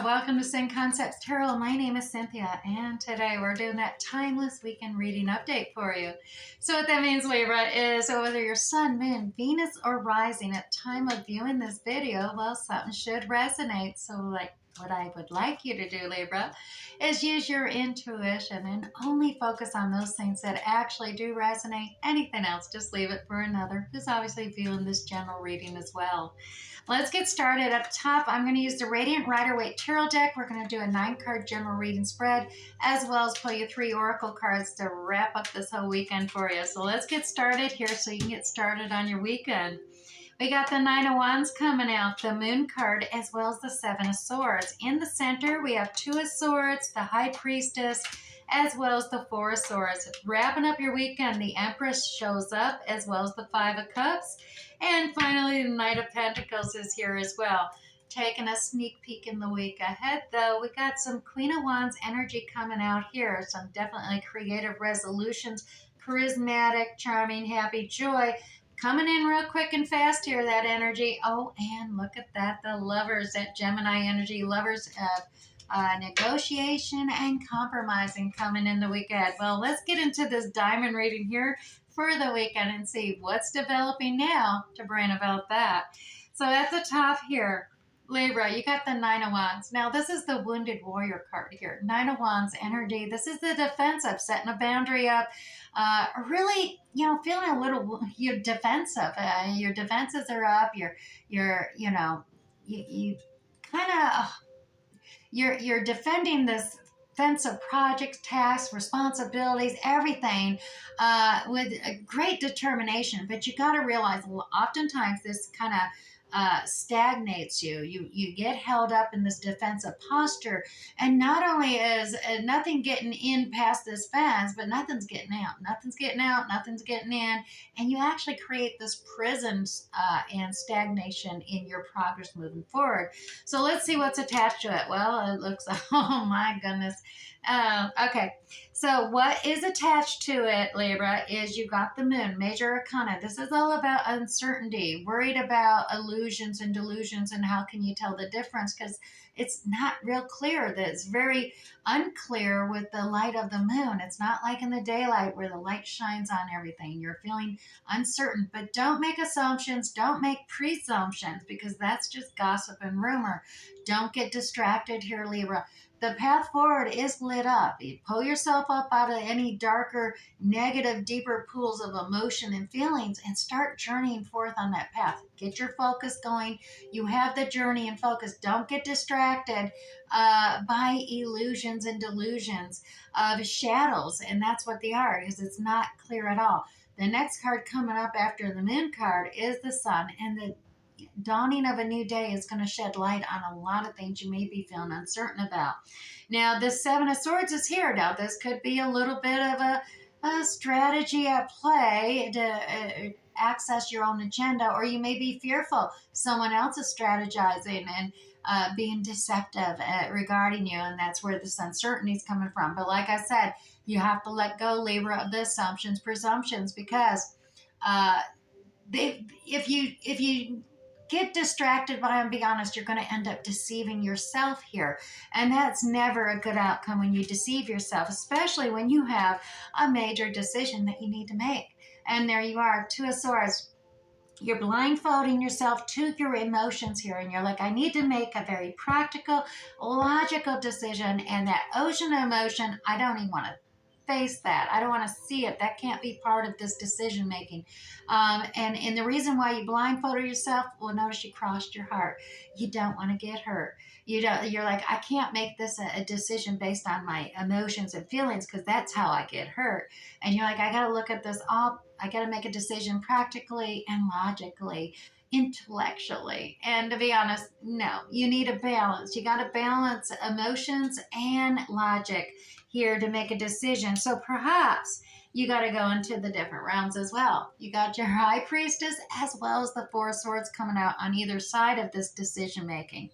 welcome to Sin Concepts Tarot. My name is Cynthia, and today we're doing that timeless weekend reading update for you. So what that means, Libra, is whether your sun, moon, Venus, or rising at time of viewing this video, well, something should resonate. So what I would like you to do, Libra, is use your intuition and only focus on those things that actually do resonate. Anything else, just leave it for another, who's obviously viewing this general reading as well. Let's get started. Up top, I'm going to use the Radiant Rider-Waite Tarot deck. We're going to do a 9-card general reading spread, as well as pull you 3 oracle cards to wrap up this whole weekend for you. So let's get started here so you can get started on your weekend. We got the 9 of Wands coming out, the Moon card, as well as the 7 of Swords. In the center, we have 2 of Swords, the High Priestess, as well as the 4 of Swords. Wrapping up your weekend, the Empress shows up, as well as the 5 of Cups. And finally, the Knight of Pentacles is here as well. Taking a sneak peek in the week ahead, though, we got some Queen of Wands energy coming out here. Some definitely creative resolutions, charismatic, charming, happy, joy. Coming in real quick and fast here, that energy. Oh, and look at that, the Lovers, that Gemini energy, Lovers of negotiation and compromising coming in the week ahead. Well, let's get into this diamond reading here for the weekend and see what's developing now to bring about that. So at the top here, Libra, you got the 9 of Wands. Now, this is the Wounded Warrior card here. 9 of Wands energy. This is the defensive, setting a boundary up. Really, feeling a little, you're defensive. Your defenses are up. You're defending this defensive projects, tasks, responsibilities, everything with a great determination. But you got to realize, oftentimes this kind of stagnates you. You get held up in this defensive posture, and not only is nothing getting in past this fence, but nothing's getting out. Nothing's getting out. Nothing's getting in, and you actually create this prison and stagnation in your progress moving forward. So let's see what's attached to it. Well, it looks, oh my goodness. Okay, so what is attached to it, Libra, is you got the Moon, Major Arcana. This is all about uncertainty, worried about illusions and delusions, and how can you tell the difference, because it's not real clear. That it's very unclear with the light of the moon. It's not like in the daylight where the light shines on everything. You're feeling uncertain, but don't make assumptions. Don't make presumptions, because that's just gossip and rumor. Don't get distracted here, Libra. The path forward is lit up. You pull yourself up out of any darker, negative, deeper pools of emotion and feelings and start journeying forth on that path. Get your focus going. You have the journey and focus. Don't get distracted by illusions and delusions of shadows. And that's what they are, because it's not clear at all. The next card coming up after the Moon card is the Sun, and the dawning of a new day is going to shed light on a lot of things you may be feeling uncertain about. Now, the 7 of Swords is here. Now, this could be a little bit of a strategy at play to access your own agenda, or you may be fearful someone else is strategizing and being deceptive regarding you, and that's where this uncertainty is coming from. But like I said, you have to let go, Libra, of the assumptions, presumptions, because if you get distracted by them, be honest, you're going to end up deceiving yourself here. And that's never a good outcome when you deceive yourself, especially when you have a major decision that you need to make. And there you are, 2 of Swords. You're blindfolding yourself to your emotions here. And you're like, I need to make a very practical, logical decision. And that ocean of emotion, I don't even want to face that. I don't want to see it. That can't be part of this decision making. And the reason why you blindfolded yourself, well, notice you crossed your heart. You don't want to get hurt. You're like, I can't make this a decision based on my emotions and feelings, because that's how I get hurt. And you're like, I got to look at this all. I got to make a decision practically and logically, intellectually. And to be honest, no, you need a balance. You got to balance emotions and logic here to make a decision. So perhaps you got to go into the different realms as well. You got your High Priestess as well as the 4 of Swords coming out on either side of this decision making.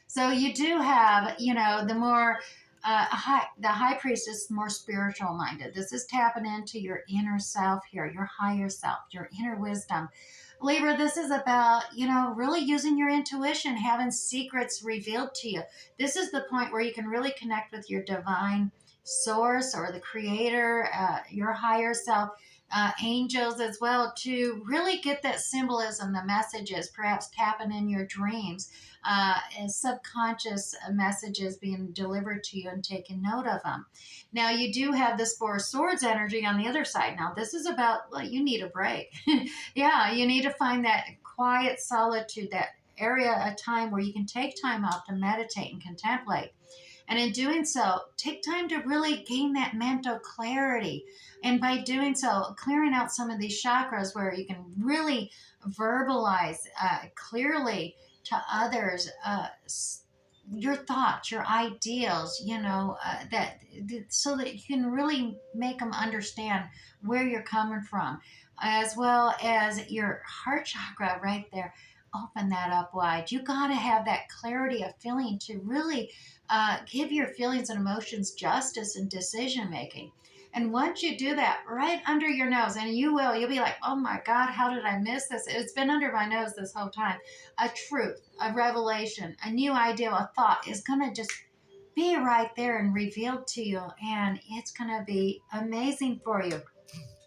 So you do have, the more The high priest is more spiritual minded. This is tapping into your inner self here, your higher self, your inner wisdom. Libra, this is about, really using your intuition, having secrets revealed to you. This is the point where you can really connect with your divine source or the creator, your higher self, angels as well, to really get that symbolism, the messages, perhaps tapping in your dreams, as subconscious messages being delivered to you and taking note of them. Now, you do have this Four of Swords energy on the other side. Now, this is about, well, you need a break. Yeah, you need to find that quiet solitude, that area of time where you can take time off to meditate and contemplate. And in doing so, take time to really gain that mental clarity. And by doing so, clearing out some of these chakras where you can really verbalize clearly to others your thoughts, your ideals, that so that you can really make them understand where you're coming from, as well as your heart chakra right there. Open that up wide. You got to have that clarity of feeling to really give your feelings and emotions justice and decision making. And once you do that right under your nose, and you'll be like, oh my God, how did I miss this? It's been under my nose this whole time. A truth, a revelation, a new idea, a thought is going to just be right there and revealed to you. And it's going to be amazing for you.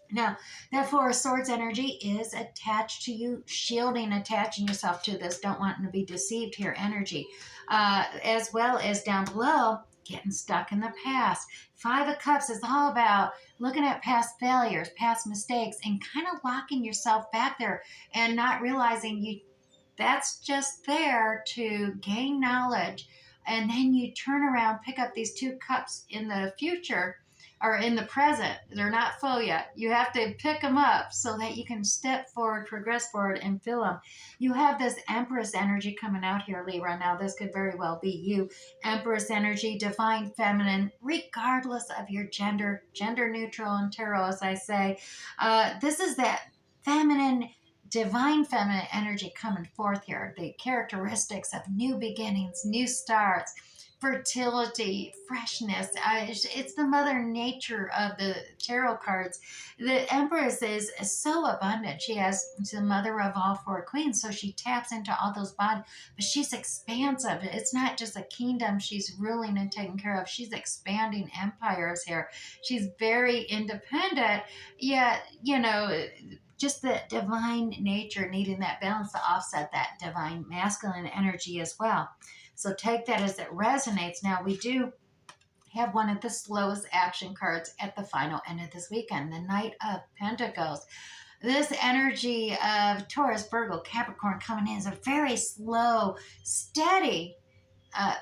Now, that Four of Swords energy is attached to you, shielding, attaching yourself to this, don't want to be deceived here energy, as well as down below, getting stuck in the past. Five of Cups is all about looking at past failures, past mistakes, and kind of locking yourself back there and not realizing that's just there to gain knowledge. And then you turn around, pick up these two cups in the future or in the present. They're not full yet. You have to pick them up so that you can step forward, progress forward, and fill them. You have this Empress energy coming out here, Libra. Now, this could very well be you. Empress energy, divine feminine, regardless of your gender, gender neutral in tarot, as I say. This is that feminine, divine feminine energy coming forth here. The characteristics of new beginnings, new starts, fertility, freshness. It's the mother nature of the tarot cards. The Empress is so abundant. She's the mother of all four queens, so she taps into all those bodies, but she's expansive. It's not just a kingdom she's ruling and taking care of. She's expanding empires here. She's very independent, yet, just the divine nature needing that balance to offset that divine masculine energy as well. So take that as it resonates. Now, we do have one of the slowest action cards at the final end of this weekend, the Knight of Pentacles. This energy of Taurus, Virgo, Capricorn coming in is a very slow, steady,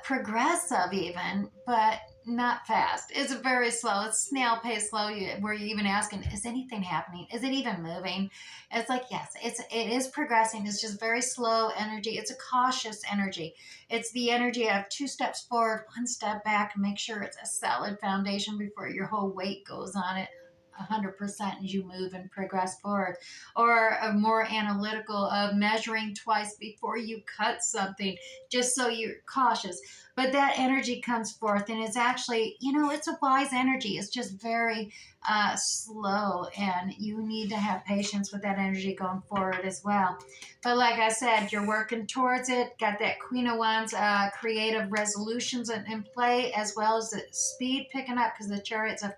progressive even, but not fast. It's very slow. It's snail pace slow, where you're even asking, is anything happening? Is it even moving? It's like, yes, it is progressing. It's just very slow energy. It's a cautious energy. It's the energy of 2 steps forward, 1 step back, and make sure it's a solid foundation before your whole weight goes on it 100% as you move and progress forward. Or a more analytical of measuring twice before you cut something, just so you're cautious. But that energy comes forth, and it's actually, it's a wise energy. It's just very slow, and you need to have patience with that energy going forward as well. But like I said, you're working towards it. Got that Queen of Wands, creative resolutions in play, as well as the speed picking up, because the Chariot's a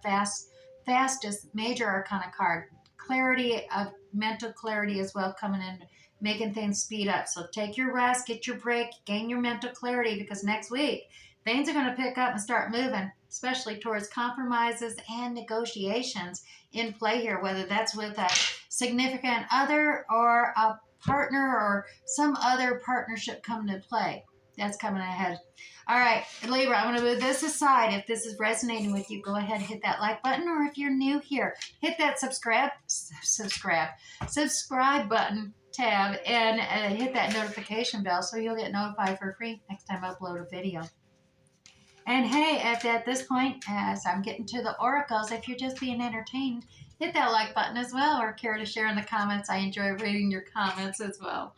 fastest major arcana card. Clarity of mental clarity as well coming in, making things speed up. So take your rest, get your break, gain your mental clarity, because next week things are going to pick up and start moving, especially towards compromises and negotiations in play here, whether that's with a significant other or a partner or some other partnership coming to play. That's coming ahead. All right, Libra, I'm going to move this aside. If this is resonating with you, go ahead and hit that like button. Or if you're new here, hit that subscribe button tab and hit that notification bell so you'll get notified for free next time I upload a video. And hey, at this point, as I'm getting to the oracles, if you're just being entertained, hit that like button as well, or care to share in the comments. I enjoy reading your comments as well.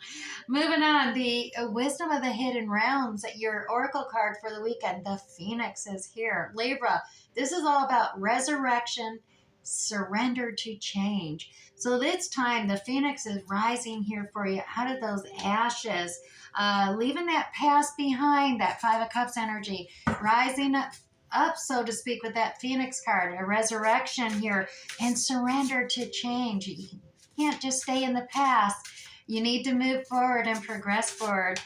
Moving on, the wisdom of the hidden realms, your oracle card for the weekend, the Phoenix is here. Libra, this is all about resurrection, surrender to change. So it's time. The Phoenix is rising here for you out of those ashes, leaving that past behind, that Five of Cups energy, rising up, so to speak, with that Phoenix card, a resurrection here, and surrender to change. You can't just stay in the past. You need to move forward and progress forward.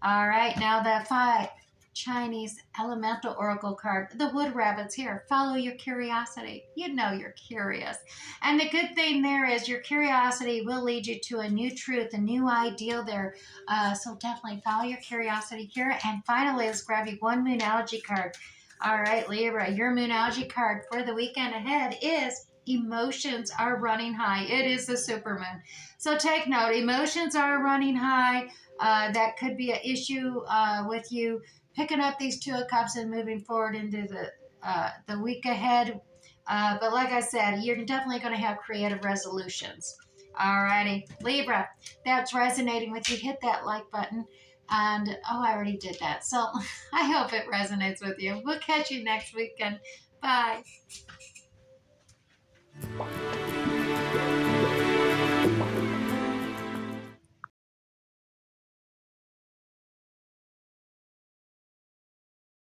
All right, now the five Chinese elemental oracle card, the wood rabbit's here. Follow your curiosity. You know you're curious. And the good thing there is your curiosity will lead you to a new truth, a new ideal there. So definitely follow your curiosity here. And finally, let's grab you one Moonology card. All right, Libra, your Moonology card for the weekend ahead is emotions are running high. It is the supermoon. So take note, emotions are running high. That could be an issue with you picking up these Two of Cups and moving forward into the week ahead. But like I said, you're definitely going to have creative resolutions. Alrighty, Libra, that's resonating with you. Hit that like button. And oh, I already did that. So I hope it resonates with you. We'll catch you next weekend. Bye.